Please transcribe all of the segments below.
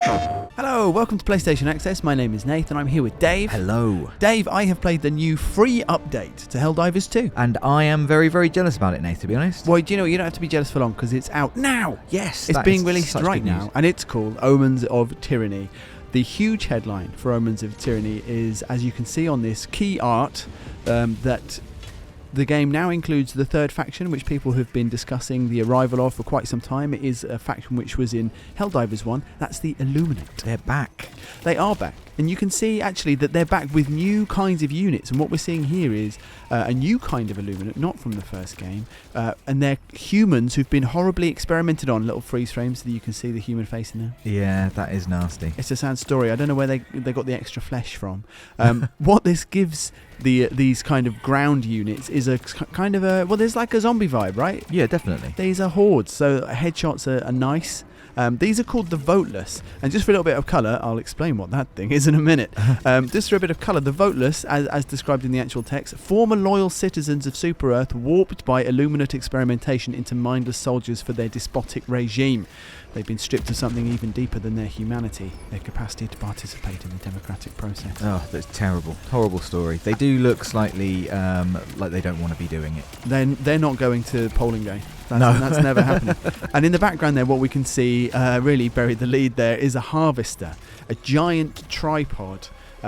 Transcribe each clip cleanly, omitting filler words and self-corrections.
Hello, welcome to PlayStation Access. My name is Nathan. I'm here with Dave. Hello. Dave, I have played the new free update to Helldivers 2. And I am very, very jealous about it, Nathan, to be honest. Well, do you know, you don't have to be jealous for long because it's out now. Yes. It's being released right now, and it's called Omens of Tyranny. The huge headline for Omens of Tyranny is, as you can see on this key art, that the game now includes the third faction, which people have been discussing the arrival of for quite some time. It is a faction which was in Helldivers 1. That's the Illuminate. They're back. They are back. And you can see actually that they're back with new kinds of units. And what we're seeing here is a new kind of Illuminate, not from the first game. And they're humans who've been horribly experimented on. Little freeze frames so that you can see the human face in there. Yeah, that is nasty. It's a sad story. I don't know where they got the extra flesh from. What this gives these kind of ground units is a kind of a... Well, there's like a zombie vibe, right? Yeah, definitely. These are hordes, so headshots are nice. These are called the Voteless, and just for a little bit of colour, I'll explain what that thing is in a minute. Just for a bit of colour, the Voteless, as described in the actual text, former loyal citizens of Super Earth warped by Illuminate experimentation into mindless soldiers for their despotic regime. They've been stripped of something even deeper than their humanity, their capacity to participate in the democratic process. Oh, that's terrible. Horrible story. They do look slightly like they don't want to be doing it. They're not going to polling day. No. That's never happening. And in the background there, what we can see, really buried the lead there, is a harvester, a giant tripod,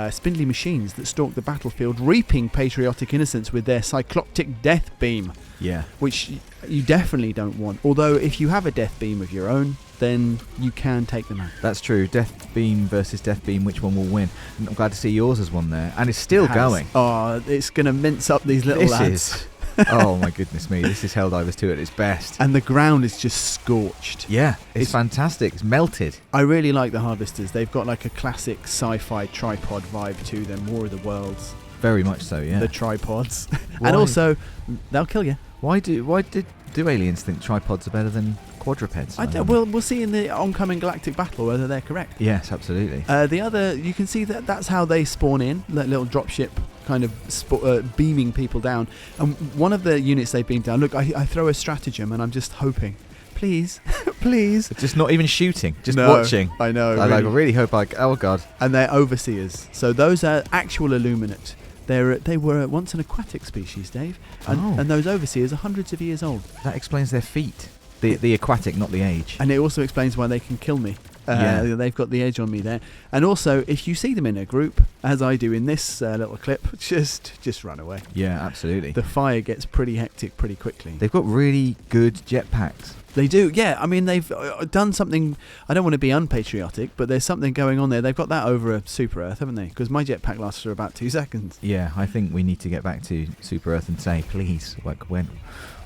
spindly machines that stalk the battlefield, reaping patriotic innocence with their cycloptic death beam. Yeah. Which you definitely don't want. Although if you have a death beam of your own, then you can take them out. That's true. Death beam versus death beam, which one will win? I'm glad to see yours as one there. And it's still going. Oh, it's going to mince up these little lads. Oh my goodness me, this is Helldivers 2 at its best. And the ground is just scorched. Yeah, it's fantastic. It's melted. I really like the harvesters. They've got like a classic sci-fi tripod vibe to them. War of the Worlds. Very much so, yeah. The tripods. And also, they'll kill you. Why do aliens think tripods are better than quadrupeds? We'll see in the oncoming galactic battle whether they're correct. Yes, absolutely. You can see that's how they spawn in, that little dropship kind of beaming people down. And one of the units they beam down, look, I throw a stratagem and I'm just hoping, please, please. Just not even shooting, just watching. I know. I really hope oh God. And they're overseers. So those are actual Illuminate. They were once an aquatic species, Dave. And those overseers are hundreds of years old. That explains their feet. The aquatic, not the age. And it also explains why they can kill me. They've got the edge on me there. And also, if you see them in a group, as I do in this little clip, just run away. Yeah, absolutely. The fire gets pretty hectic pretty quickly. They've got really good jetpacks. They do, yeah. I mean, they've done something. I don't want to be unpatriotic, but there's something going on there. They've got that over a Super Earth, haven't they? Because my jetpack lasts for about 2 seconds. Yeah, I think we need to get back to Super Earth and say, please, when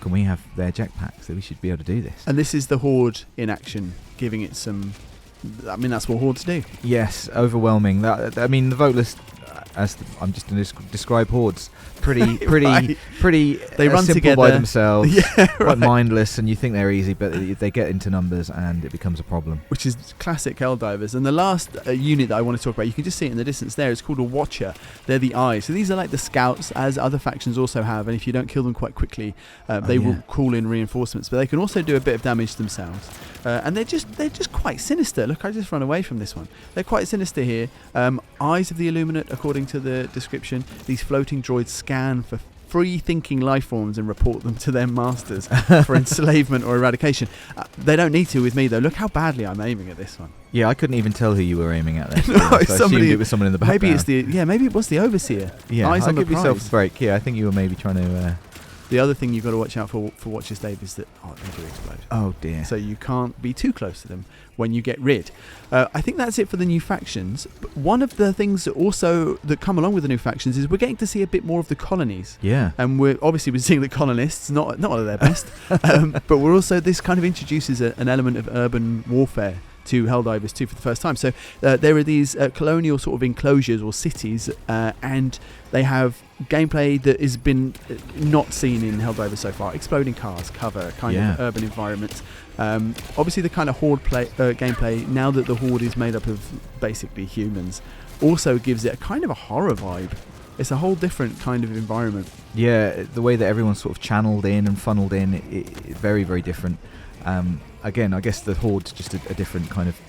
can we have their jetpacks? We should be able to do this. And this is the Horde in action, giving it some... I mean, that's what Hordes do. Yes, overwhelming. The Voteless, I'm just going to describe Hordes. Pretty. They run simple together by themselves. Yeah, quite mindless, and you think they're easy, but they get into numbers, and it becomes a problem. Which is classic Helldivers. And the last unit that I want to talk about, you can just see it in the distance there. It's called a Watcher. They're the eyes. So these are like the scouts, as other factions also have. And if you don't kill them quite quickly, they will call in reinforcements. But they can also do a bit of damage themselves. And they're just quite sinister. Look, I just run away from this one. They're quite sinister here. Eyes of the Illuminate, according to the description. These floating droids scan for free-thinking life forms and report them to their masters for enslavement or eradication. They don't need to with me, though. Look how badly I'm aiming at this one. Yeah, I couldn't even tell who you were aiming at there. No, I assumed it was someone in the background. Maybe it was the Overseer. Yeah, Eyes on the give prize. yourself a break. Yeah, I think you were maybe trying to... The other thing you've got to watch out for Watchers, Dave, is that they do explode. Oh dear. So you can't be too close to them when you get rid. I think that's it for the new factions. But one of the things that come along with the new factions is we're getting to see a bit more of the colonies. Yeah. And we're seeing the colonists, not at their best, but we're also, this kind of introduces an element of urban warfare to Helldivers 2 for the first time. So there are these colonial sort of enclosures or cities, and they have gameplay that has been not seen in Helldivers so far. Exploding cars, cover, kind of urban environments. Obviously the kind of Horde gameplay, now that the Horde is made up of basically humans, also gives it a kind of a horror vibe. It's a whole different kind of environment. Yeah, the way that everyone's sort of channeled in and funneled in, very, very different. Again, I guess the Horde's just a different kind of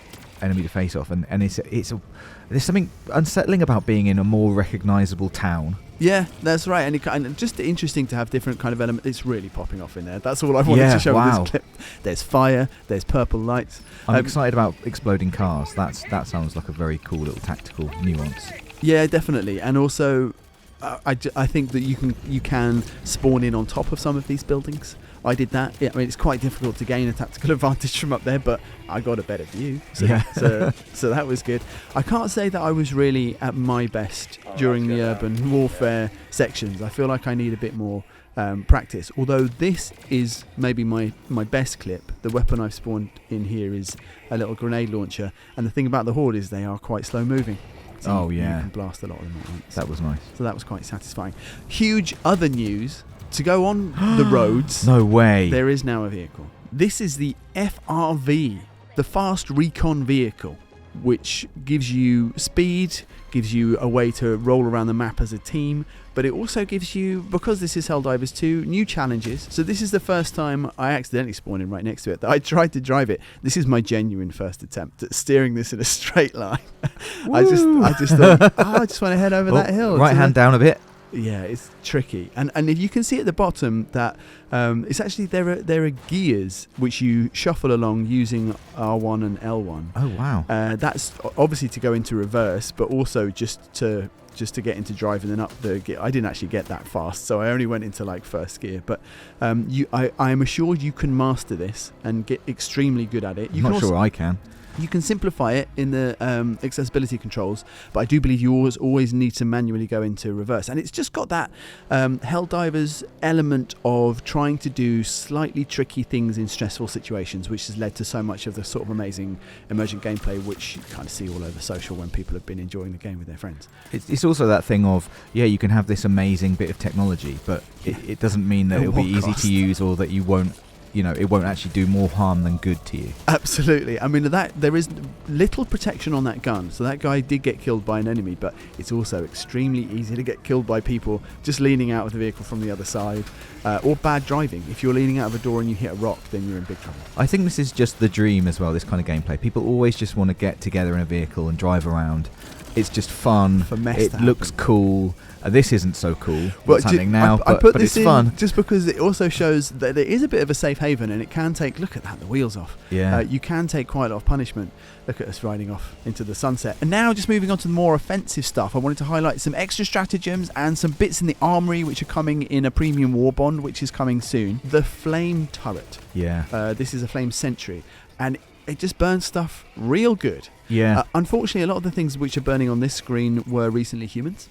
enemy to face off, and there's something unsettling about being in a more recognisable town. Yeah, that's right, and just interesting to have different kind of elements. It's really popping off in there. That's all I wanted to show with this clip. There's fire, there's purple lights. I'm excited about exploding cars. That sounds like a very cool little tactical nuance. Yeah, definitely, and also I think that you can spawn in on top of some of these buildings. I did that. Yeah, I mean, it's quite difficult to gain a tactical advantage from up there, but I got a better view. So that was good. I can't say that I was really at my best during the urban warfare sections. I feel like I need a bit more practice. Although this is maybe my best clip. The weapon I've spawned in here is a little grenade launcher. And the thing about the Horde is they are quite slow moving. So you can blast a lot of them at once. That was nice. So that was quite satisfying. Huge other news. To go on the roads, no way. There is now a vehicle. This is the FRV, the Fast Recon Vehicle, which gives you speed, gives you a way to roll around the map as a team, but it also gives you, because this is Helldivers 2, new challenges. So this is the first time I accidentally spawned in right next to it. I tried to drive it. This is my genuine first attempt at steering this in a straight line. I just thought, I just want to head over that hill. Right hand down a bit. Yeah, it's tricky, and if you can see at the bottom that it's actually there are gears which you shuffle along using R1 and L1. Oh wow! That's obviously to go into reverse, but also just to get into drive and then up the gear. I didn't actually get that fast, so I only went into like first gear. But I am assured you can master this and get extremely good at it. I'm not sure I can. You can simplify it in the accessibility controls, but I do believe you always need to manually go into reverse. And it's just got that Helldivers element of trying to do slightly tricky things in stressful situations, which has led to so much of the sort of amazing emergent gameplay, which you kind of see all over social when people have been enjoying the game with their friends. It's also that thing of, you can have this amazing bit of technology, but it doesn't mean that it'll be easy to use or that you won't. It won't actually do more harm than good to you. Absolutely. I mean, there is little protection on that gun. So that guy did get killed by an enemy, but it's also extremely easy to get killed by people just leaning out of the vehicle from the other side, or bad driving. If you're leaning out of a door and you hit a rock, then you're in big trouble. I think this is just the dream as well, this kind of gameplay. People always just want to get together in a vehicle and drive around. It's just fun. It looks cool. This isn't so cool. What's happening now? I put but this it's fun. Just because it also shows that there is a bit of a safe haven, and it can take. Look at that, the wheels off. Yeah. You can take quite a lot of punishment. Look at us riding off into the sunset. And now, just moving on to the more offensive stuff, I wanted to highlight some extra stratagems and some bits in the armory which are coming in a premium war bond, which is coming soon. The flame turret. Yeah. This is a flame sentry, and it just burns stuff real good. Yeah. Unfortunately, a lot of the things which are burning on this screen were recently humans.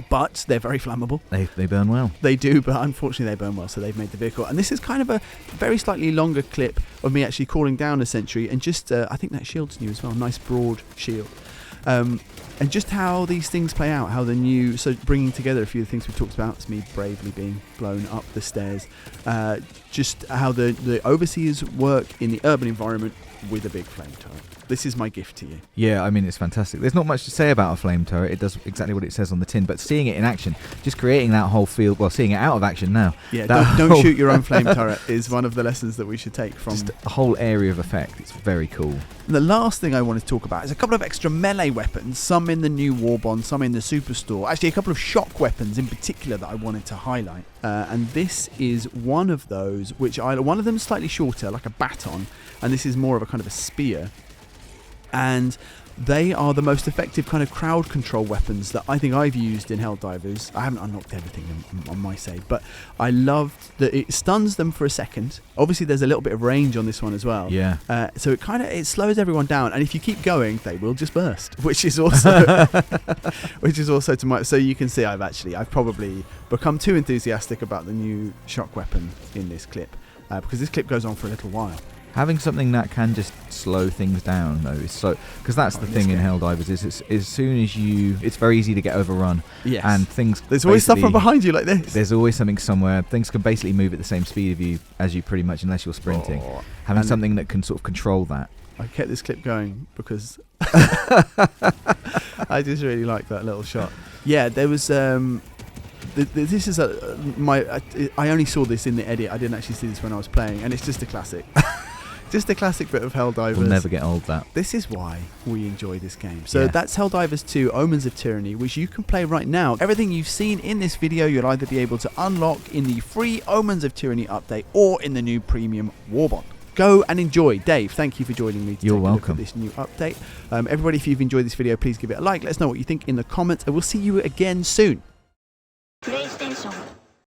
But they're very flammable. They burn well. They do, but unfortunately they burn well, so they've made the vehicle. And this is kind of a very slightly longer clip of me actually calling down a sentry, and just, I think that shield's new as well, nice broad shield. And just how these things play out, how so bringing together a few of the things we talked about, it's me bravely being blown up the stairs, just how the overseers work in the urban environment with a big flame turret. This is my gift to you. Yeah, I mean, it's fantastic. There's not much to say about a flame turret. It does exactly what it says on the tin, but seeing it in action, just creating that whole field, seeing it out of action now. Yeah, don't shoot your own flame turret is one of the lessons that we should take from... Just a whole area of effect. It's very cool. And the last thing I want to talk about is a couple of extra melee weapons, some in the new Warbond, some in the Superstore. Actually, a couple of shock weapons in particular that I wanted to highlight. And this is one of those, one of them is slightly shorter, like a baton, and this is more of a kind of a spear. And they are the most effective kind of crowd control weapons that I think I've used in Helldivers. I haven't unlocked everything on my save, but I loved that it stuns them for a second. Obviously, there's a little bit of range on this one as well. Yeah. So it slows everyone down, and if you keep going, they will just burst, which is also to my. So you can see I've probably become too enthusiastic about the new shock weapon in this clip, because this clip goes on for a little while. Having something that can just slow things down, though, is so, because that's the thing in Helldivers is as soon as it's very easy to get overrun. Yes. And things. There's always stuff from behind you like this. There's always something somewhere. Things can basically move at the same speed of you as you pretty much, unless you're sprinting. Having something that can sort of control that. I kept this clip going because I just really like that little shot. Yeah, there was. This is I only saw this in the edit. I didn't actually see this when I was playing, and it's just a classic. Just a classic bit of Helldivers. We'll never get old, that. This is why we enjoy this game. So that's Helldivers 2 Omens of Tyranny, which you can play right now. Everything you've seen in this video you'll either be able to unlock in the free Omens of Tyranny update or in the new premium Warbond. Go and enjoy. Dave, thank you for joining me to take a look at this new update. Everybody, if you've enjoyed this video, please give it a like. Let us know what you think in the comments, and we'll see you again soon.